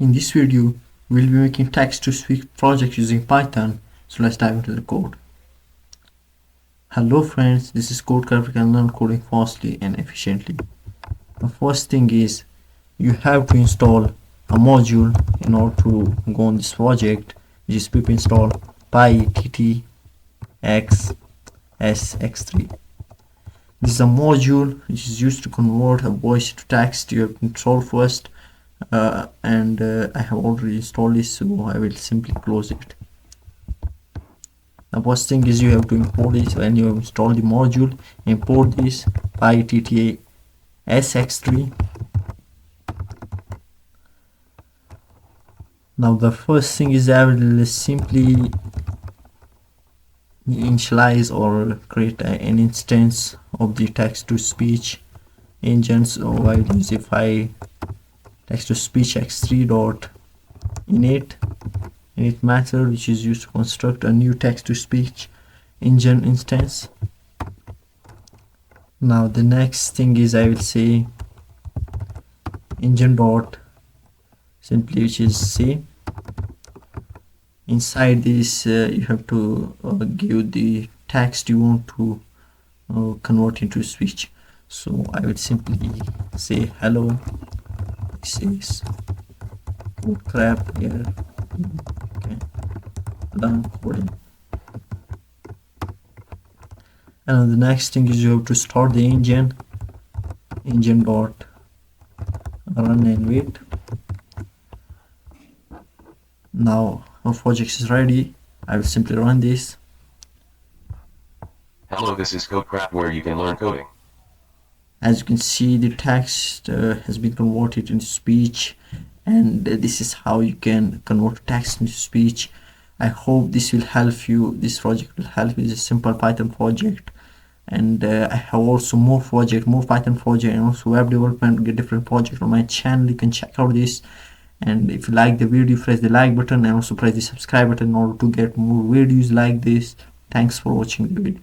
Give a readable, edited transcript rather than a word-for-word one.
In this video, we'll be making text-to-speech project using Python, so let's dive into the code. Hello friends, this is Code Craft. You can learn coding fastly and efficiently. The first thing is you have to install a module in order to go on this project, which is pip install pyttxsx3. This is a module which is used to convert a voice to text. You have to install first. I have already installed this, so I will simply close it. The first thing is you have to import this. When you install the module, import this pyttxsx3. Now the first thing is I will simply initialize or create an instance of the text-to-speech engine. So I will use if I text-to-speech x3.init method, which is used to construct a new text-to-speech engine instance. Now the next thing is I will say engine dot simply, which is C. Inside this you have to give the text you want to convert into speech. So I will simply say hello, this is Code Craft here. Okay, done coding. And the next thing is you have to start the engine dot run and wait. Now our project is ready. I will simply run this. Hello, this is Code Craft, where you can learn coding. As you can see, the text has been converted into speech, and this is how you can convert text into speech. I hope this will help you. This project will help you. It's a simple Python project, and I have also more Python project, and also web development, get different projects on my channel. You can check out this. And if you like the video, press the like button and also press the subscribe button in order to get more videos like this. Thanks for watching the video.